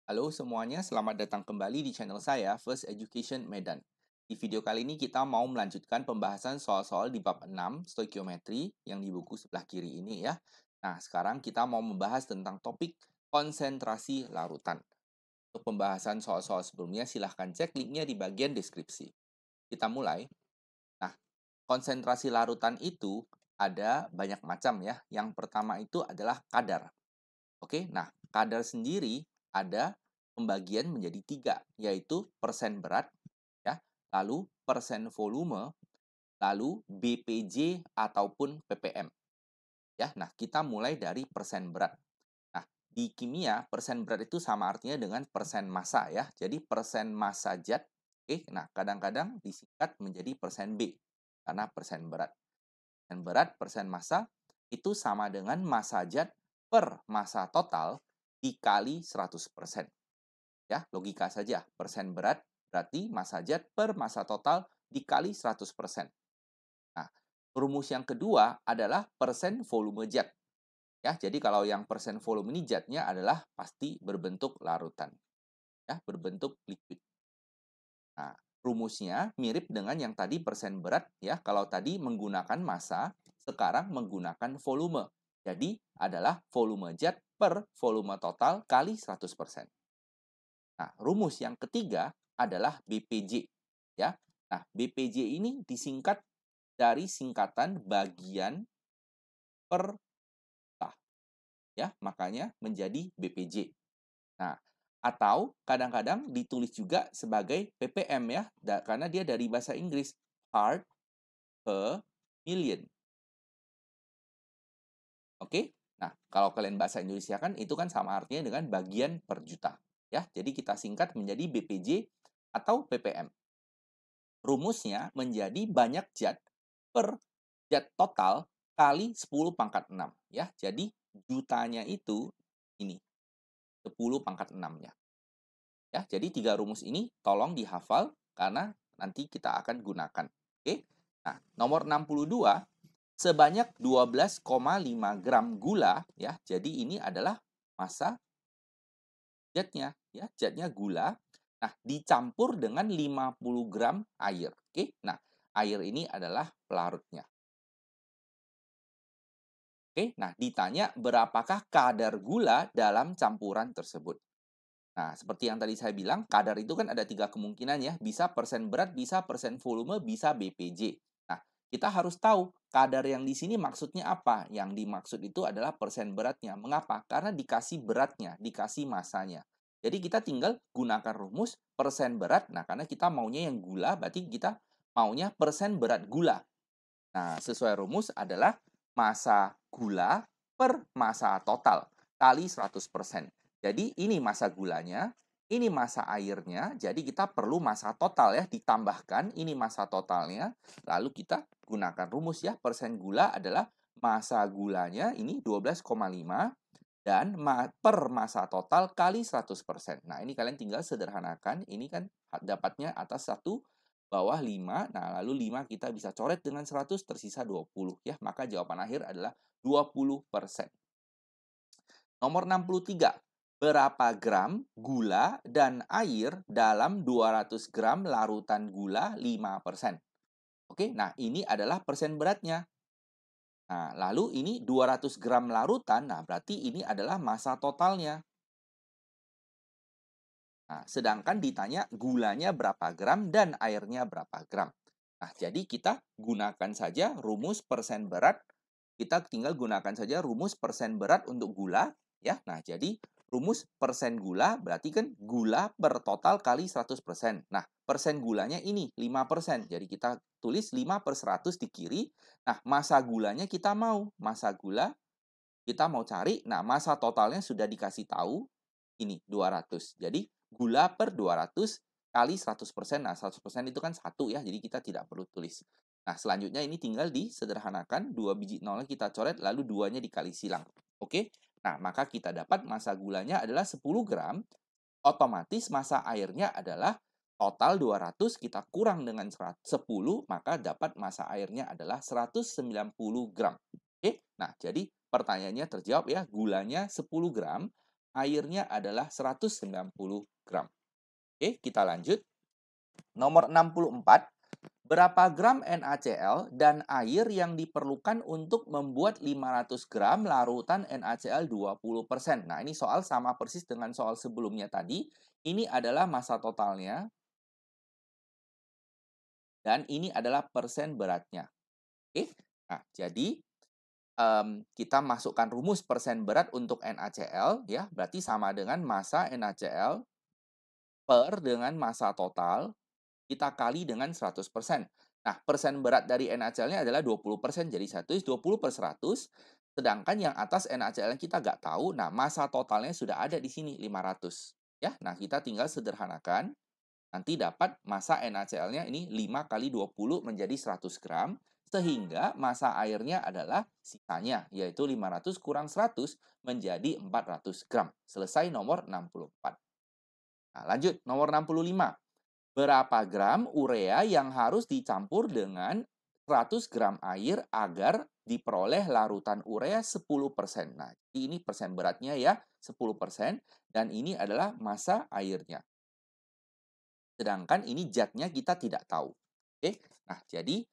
Halo semuanya, selamat datang kembali di channel saya, First Education Medan. Di video kali ini kita mau melanjutkan pembahasan soal-soal di bab 6, stoikiometri, yang di buku sebelah kiri ini ya. Nah, sekarang kita mau membahas tentang topik konsentrasi larutan. Untuk pembahasan soal-soal sebelumnya, silahkan cek linknya di bagian deskripsi. Kita mulai. Nah, konsentrasi larutan itu ada banyak macam ya. Yang pertama itu adalah kadar. Oke, nah kadar sendiri ada pembagian menjadi tiga, yaitu persen berat, ya, lalu persen volume, lalu BPJ ataupun ppm. Ya, nah kita mulai dari persen berat. Nah, di kimia persen berat itu sama artinya dengan persen massa ya. Jadi persen massa zat, oke, nah kadang-kadang disingkat menjadi persen B karena persen berat. Persen berat, persen massa itu sama dengan massa zat per massa total dikali 100%. Ya, logika saja. Persen berat berarti massa zat per massa total dikali 100%. Nah, rumus yang kedua adalah persen volume zat. Ya, jadi kalau yang persen volume ini zatnya adalah pasti berbentuk larutan. Ya, berbentuk liquid. Nah, rumusnya mirip dengan yang tadi persen berat ya. Kalau tadi menggunakan massa, sekarang menggunakan volume. Jadi adalah volume zat per volume total kali 100%. Nah, rumus yang ketiga adalah BPJ ya. Nah, BPJ ini disingkat dari singkatan bagian per tah ya, makanya menjadi BPJ. Nah, atau kadang-kadang ditulis juga sebagai ppm ya, karena dia dari bahasa Inggris, part per million. Oke? Nah, kalau kalian bahasa Indonesia kan itu kan sama artinya dengan bagian per juta. Ya, jadi kita singkat menjadi BPJ atau ppm. Rumusnya menjadi banyak zat per zat total kali 10 pangkat 6. Ya, jadi jutanya itu ini, 10 pangkat 6-nya. Ya, jadi tiga rumus ini tolong dihafal karena nanti kita akan gunakan. Oke. Nah, nomor 62 sebanyak 12,5 gram gula ya. Jadi ini adalah massa zatnya ya, zatnya gula. Nah, dicampur dengan 50 gram air. Oke. Nah, air ini adalah pelarutnya. Oke. Nah, ditanya berapakah kadar gula dalam campuran tersebut. Nah, seperti yang tadi saya bilang, kadar itu kan ada tiga kemungkinan ya. Bisa persen berat, bisa persen volume, bisa BPJ. Nah, kita harus tahu kadar yang di sini maksudnya apa. Yang dimaksud itu adalah persen beratnya. Mengapa? Karena dikasih beratnya, dikasih masanya. Jadi kita tinggal gunakan rumus persen berat. Nah, karena kita maunya yang gula, berarti kita maunya persen berat gula. Nah, sesuai rumus adalah massa gula per massa total kali 100%. Jadi ini massa gulanya, ini massa airnya, jadi kita perlu massa total ya, ditambahkan ini massa totalnya, lalu kita gunakan rumus ya, persen gula adalah massa gulanya ini 12,5 dan per massa total kali 100%. Nah, ini kalian tinggal sederhanakan, ini kan dapatnya atas 1 bawah 5. Nah, lalu 5 kita bisa coret dengan 100, tersisa 20 ya. Maka jawaban akhir adalah 20%. Nomor 63. Berapa gram gula dan air dalam 200 gram larutan gula 5%? Oke, nah ini adalah persen beratnya. Nah, lalu ini 200 gram larutan, nah berarti ini adalah massa totalnya. Nah, sedangkan ditanya gulanya berapa gram dan airnya berapa gram. Nah, jadi kita gunakan saja rumus persen berat. Kita tinggal gunakan saja rumus persen berat untuk gula. Ya, nah jadi rumus persen gula berarti kan gula per total kali 100%. Nah, persen gulanya ini 5%. Jadi kita tulis 5 per 100 di kiri. Nah, massa gulanya kita mau. Massa gula kita mau cari. Nah, massa totalnya sudah dikasih tahu. Ini 200. Jadi gula per 200 kali 100%. Nah, 100% itu kan 1 ya, jadi kita tidak perlu tulis. Nah, selanjutnya ini tinggal disederhanakan, 2 biji nolnya kita coret, lalu 2-nya dikali silang. Oke? Nah, maka kita dapat massa gulanya adalah 10 gram, otomatis massa airnya adalah total 200, kita kurang dengan 10, maka dapat massa airnya adalah 190 gram. Oke? Nah, jadi pertanyaannya terjawab ya, gulanya 10 gram, airnya adalah 190 gram. Oke, kita lanjut. Nomor 64. Berapa gram NaCl dan air yang diperlukan untuk membuat 500 gram larutan NaCl 20%? Nah, ini soal sama persis dengan soal sebelumnya tadi. Ini adalah massa totalnya dan ini adalah persen beratnya. Oke, nah jadi kita masukkan rumus persen berat untuk NaCl, ya, berarti sama dengan massa NaCl per dengan massa total, kita kali dengan 100%. Nah, persen berat dari NaCl-nya adalah 20%, jadi 20 per 100, sedangkan yang atas NaCl-nya kita nggak tahu, nah massa totalnya sudah ada di sini, 500. Ya, nah kita tinggal sederhanakan, nanti dapat massa NaCl-nya ini 5 kali 20 menjadi 100 gram, sehingga massa airnya adalah sisanya, yaitu 500 kurang 100 menjadi 400 gram. Selesai nomor 64. Nah, lanjut, nomor 65. Berapa gram urea yang harus dicampur dengan 100 gram air agar diperoleh larutan urea 10%. Nah, ini persen beratnya ya, 10%, dan ini adalah massa airnya. Sedangkan ini zatnya kita tidak tahu. Oke, nah jadi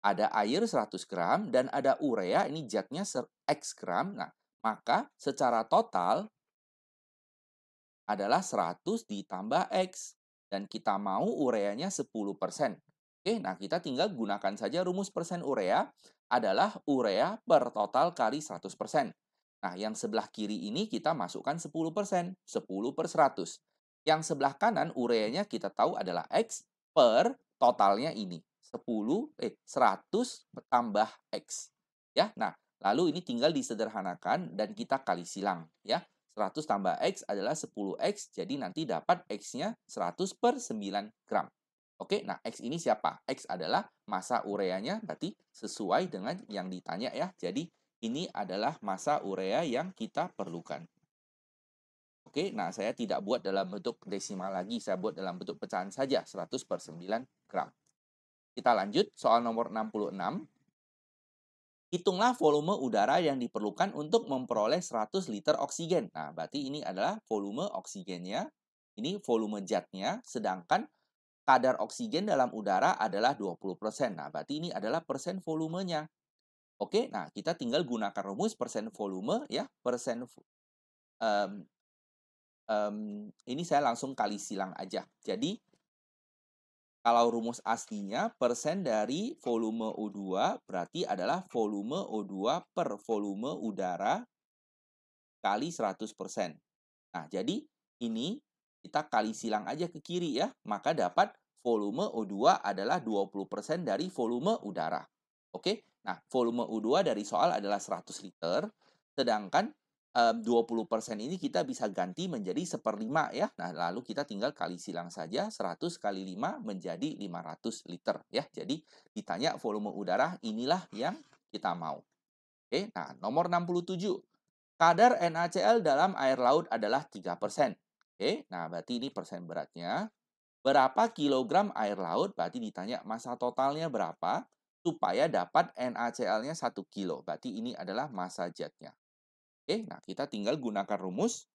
ada air 100 gram dan ada urea, ini zatnya X gram. Nah, maka secara total adalah 100 ditambah X. Dan kita mau ureanya 10%. Oke, nah kita tinggal gunakan saja rumus persen urea adalah urea per total kali 100%. Nah, yang sebelah kiri ini kita masukkan 10%, 10 per 100. Yang sebelah kanan ureanya kita tahu adalah X per totalnya ini. 100 tambah X. Ya, nah lalu ini tinggal disederhanakan dan kita kali silang. Ya, 100 tambah X adalah 10X, jadi nanti dapat X-nya 100 per 9 gram. Oke, nah X ini siapa? X adalah massa ureanya, berarti sesuai dengan yang ditanya ya. Jadi ini adalah massa urea yang kita perlukan. Oke, nah saya tidak buat dalam bentuk desimal lagi, saya buat dalam bentuk pecahan saja, 100 per 9 gram. Kita lanjut, soal nomor 66. Hitunglah volume udara yang diperlukan untuk memperoleh 100 liter oksigen. Nah, berarti ini adalah volume oksigennya, ini volume zatnya, sedangkan kadar oksigen dalam udara adalah 20%. Nah, berarti ini adalah persen volumenya. Oke, nah kita tinggal gunakan rumus persen volume ya, um, ini saya langsung kali silang aja. Jadi kalau rumus aslinya, persen dari volume O2 berarti adalah volume O2 per volume udara kali 100%. Nah, jadi ini kita kali silang aja ke kiri ya, maka dapat volume O2 adalah 20% dari volume udara. Oke, nah volume O2 dari soal adalah 100 liter, sedangkan 20% ini kita bisa ganti menjadi 1/5 ya. Nah, lalu kita tinggal kali silang saja, 100 kali 5 menjadi 500 liter ya. Jadi ditanya volume udara, inilah yang kita mau. Oke, nah nomor 67. Kadar NaCl dalam air laut adalah 3%. Oke, nah berarti ini persen beratnya. Berapa kilogram air laut? Berarti ditanya massa totalnya berapa supaya dapat NaCl-nya 1 kilo. Berarti ini adalah massa zatnya. Oke, nah kita tinggal gunakan rumus.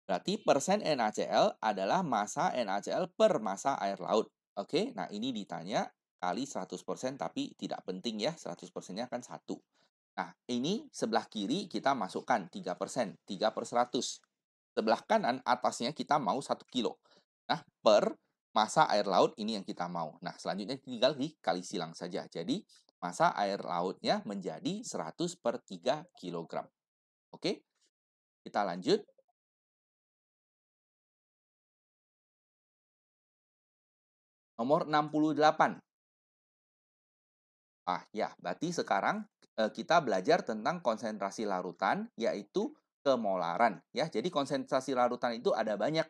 Berarti persen NaCl adalah massa NaCl per massa air laut. Oke, nah ini ditanya kali 100%, tapi tidak penting ya, 100%-nya kan 1. Nah, ini sebelah kiri kita masukkan 3%, 3 per 100. Sebelah kanan atasnya kita mau 1 kilo. Nah, per massa air laut ini yang kita mau. Nah, selanjutnya tinggal dikali silang saja. Jadi, massa air lautnya menjadi 100 per 3 kilogram. Oke, kita lanjut. Nomor 68. Ya, berarti sekarang kita belajar tentang konsentrasi larutan, yaitu kemolaran. Ya, jadi konsentrasi larutan itu ada banyak.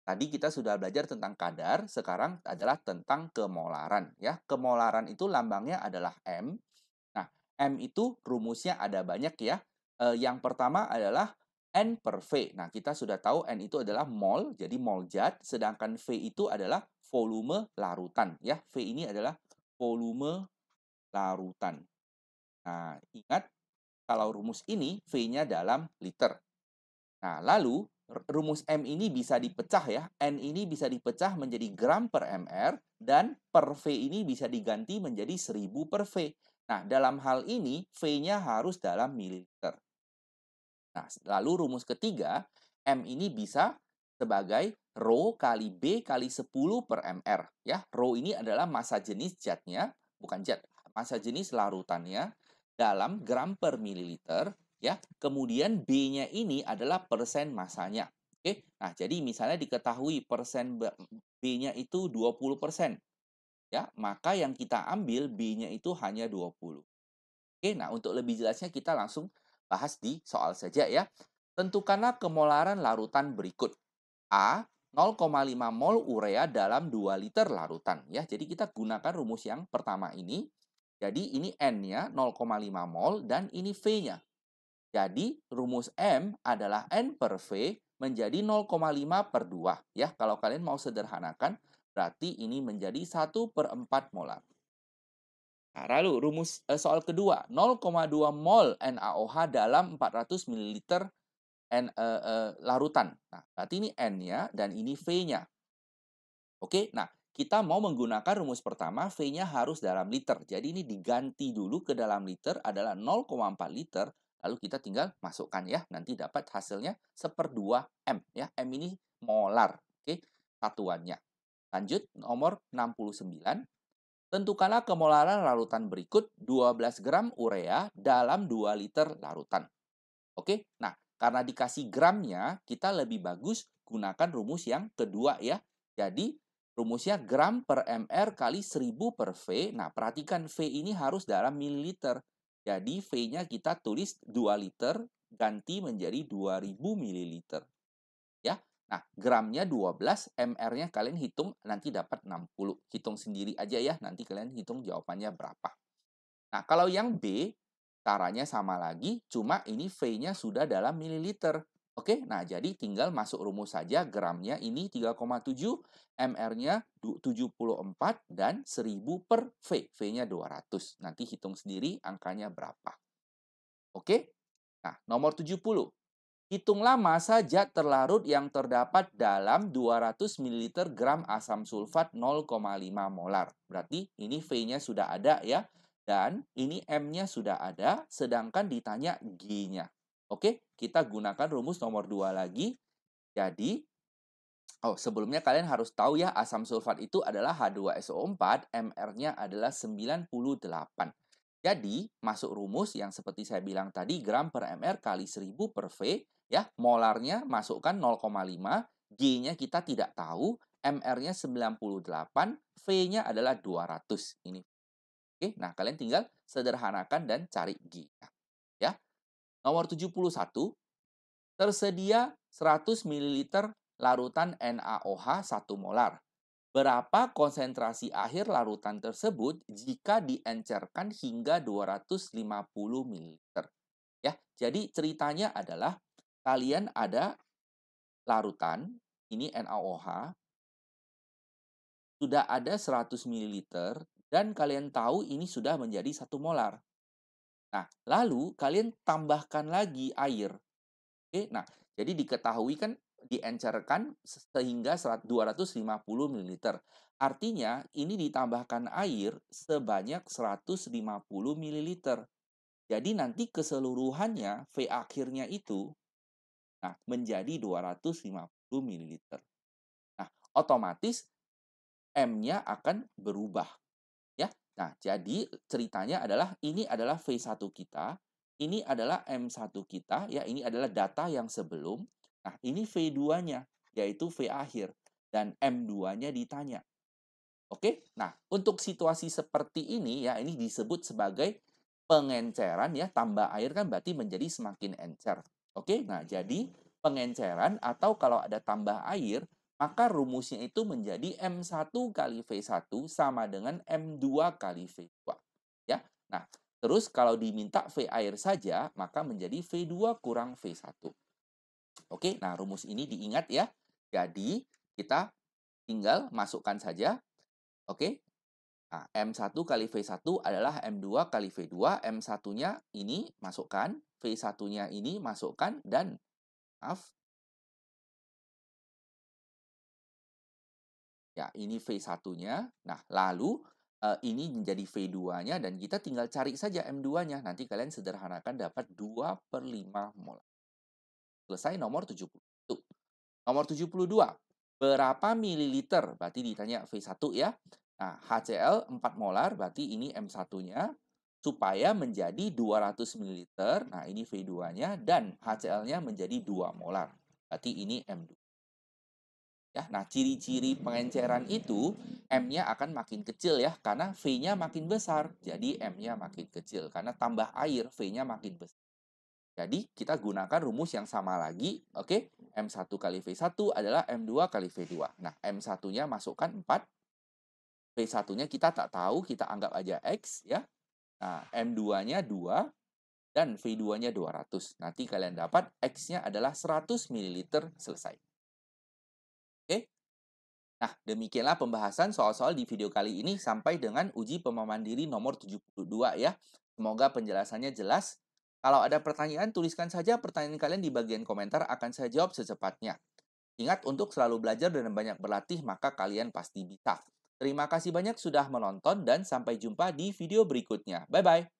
Tadi kita sudah belajar tentang kadar, sekarang adalah tentang kemolaran. Ya, kemolaran itu lambangnya adalah M. Nah, M itu rumusnya ada banyak ya. Yang pertama adalah N per V. Nah, kita sudah tahu N itu adalah mol, jadi mol zat, sedangkan V itu adalah volume larutan. Ya, V ini adalah volume larutan. Nah, ingat kalau rumus ini V-nya dalam liter. Nah, lalu rumus M ini bisa dipecah ya. N ini bisa dipecah menjadi gram per mr dan per V ini bisa diganti menjadi 1000 per V. Nah, dalam hal ini V-nya harus dalam mililiter. Nah, lalu rumus ketiga, M ini bisa sebagai rho kali B kali 10 per mr. Ya, rho ini adalah massa jenis zatnya, bukan zat, massa jenis larutannya dalam gram per mililiter. Ya, kemudian B-nya ini adalah persen masanya. Oke, nah jadi misalnya diketahui persen B-nya itu 20%. Ya, maka yang kita ambil B-nya itu hanya 20. Oke, nah untuk lebih jelasnya kita langsung bahas di soal saja ya. Tentukanlah kemolaran larutan berikut. A, 0,5 mol urea dalam 2 liter larutan. Ya, jadi kita gunakan rumus yang pertama ini. Jadi ini N-nya 0,5 mol dan ini V-nya. Jadi rumus M adalah N per V menjadi 0,5 per 2. Ya, kalau kalian mau sederhanakan, berarti ini menjadi 1 per 4 molar. Nah, lalu rumus soal kedua, 0,2 mol NaOH dalam 400 ml larutan. Nah, berarti ini N-nya dan ini V-nya. Oke, nah kita mau menggunakan rumus pertama, V-nya harus dalam liter. Jadi ini diganti dulu ke dalam liter adalah 0,4 liter. Lalu kita tinggal masukkan ya, nanti dapat hasilnya 1/2 M. Ya, M ini molar. Oke, satuannya. Lanjut, nomor 69. Tentukanlah kemolaran larutan berikut 12 gram urea dalam 2 liter larutan. Oke, nah karena dikasih gramnya, kita lebih bagus gunakan rumus yang kedua ya. Jadi rumusnya gram per mr kali 1000 per V. Nah perhatikan V ini harus dalam mililiter. Jadi V-nya kita tulis 2 liter ganti menjadi 2000 mililiter. Ya, nah gramnya 12, mr-nya kalian hitung nanti dapat 60. Hitung sendiri aja ya, nanti kalian hitung jawabannya berapa. Nah, kalau yang B, caranya sama lagi, cuma ini V-nya sudah dalam mililiter. Oke, nah jadi tinggal masuk rumus saja, gramnya ini 3,7, mr-nya 74, dan 1000 per V. V-nya 200. Nanti hitung sendiri angkanya berapa. Oke, nah nomor 70. Hitunglah massa zat terlarut yang terdapat dalam 200 ml gram asam sulfat 0,5 molar. Berarti ini V-nya sudah ada ya. Dan ini M-nya sudah ada, sedangkan ditanya G-nya. Oke, kita gunakan rumus nomor 2 lagi. Jadi, sebelumnya kalian harus tahu ya, asam sulfat itu adalah H2SO4, mR-nya adalah 98. Jadi, masuk rumus yang seperti saya bilang tadi, gram per mr kali 1000 per V, ya, molarnya masukkan 0,5, G-nya kita tidak tahu, mR-nya 98, V-nya adalah 200. Ini. Oke, nah kalian tinggal sederhanakan dan cari G-nya. Ya. Nomor 71, tersedia 100 ml larutan NaOH 1 molar. Berapa konsentrasi akhir larutan tersebut jika diencerkan hingga 250 ml? Ya, jadi ceritanya adalah kalian ada larutan, ini NaOH, sudah ada 100 ml dan kalian tahu ini sudah menjadi 1 molar. Nah, lalu kalian tambahkan lagi air. Oke, nah jadi diketahui kan diencerkan sehingga 250 ml. Artinya ini ditambahkan air sebanyak 150 ml. Jadi nanti keseluruhannya V akhirnya itu menjadi 250 ml. Nah, otomatis M-nya akan berubah ya. Nah, jadi ceritanya adalah ini adalah V1 kita, ini adalah M1 kita, ya ini adalah data yang sebelum. Nah, ini V2-nya, yaitu V akhir. Dan M2-nya ditanya. Oke, nah untuk situasi seperti ini, ya ini disebut sebagai pengenceran, ya tambah air kan berarti menjadi semakin encer. Oke, nah jadi pengenceran atau kalau ada tambah air, maka rumusnya itu menjadi M1 kali V1 sama dengan M2 kali V2. Ya, nah terus kalau diminta V air saja, maka menjadi V2 kurang V1. Oke, nah rumus ini diingat ya. Jadi kita tinggal masukkan saja. Oke, nah, M1 kali V1 adalah M2 kali V2. M1-nya ini masukkan, V1-nya ini masukkan, dan Maaf. Ya, ini V1-nya. Nah, lalu ini menjadi V2-nya dan kita tinggal cari saja M2-nya. Nanti kalian sederhanakan dapat 2/5 molar. Selesai nomor 70. Tuh. Nomor 72. Berapa mililiter? Berarti ditanya V1 ya. Nah, HCl 4 molar, berarti ini M1-nya. Supaya menjadi 200 mililiter, nah ini V2-nya, dan HCl-nya menjadi 2 molar. Berarti ini M2. Ya, nah ciri-ciri pengenceran itu M-nya akan makin kecil ya, karena V-nya makin besar. Jadi M-nya makin kecil, karena tambah air, V-nya makin besar. Jadi kita gunakan rumus yang sama lagi, oke? M1 kali V1 adalah M2 kali V2. Nah, M1-nya masukkan 4, V1-nya kita tak tahu, kita anggap aja X ya. Nah, M2-nya 2, dan V2-nya 200. Nanti kalian dapat X-nya adalah 100 ml, selesai. Oke? Nah, demikianlah pembahasan soal-soal di video kali ini sampai dengan uji pemahaman diri nomor 72 ya. Semoga penjelasannya jelas. Kalau ada pertanyaan, tuliskan saja pertanyaan kalian di bagian komentar, akan saya jawab secepatnya. Ingat untuk selalu belajar dan banyak berlatih, maka kalian pasti bisa. Terima kasih banyak sudah menonton dan sampai jumpa di video berikutnya. Bye-bye.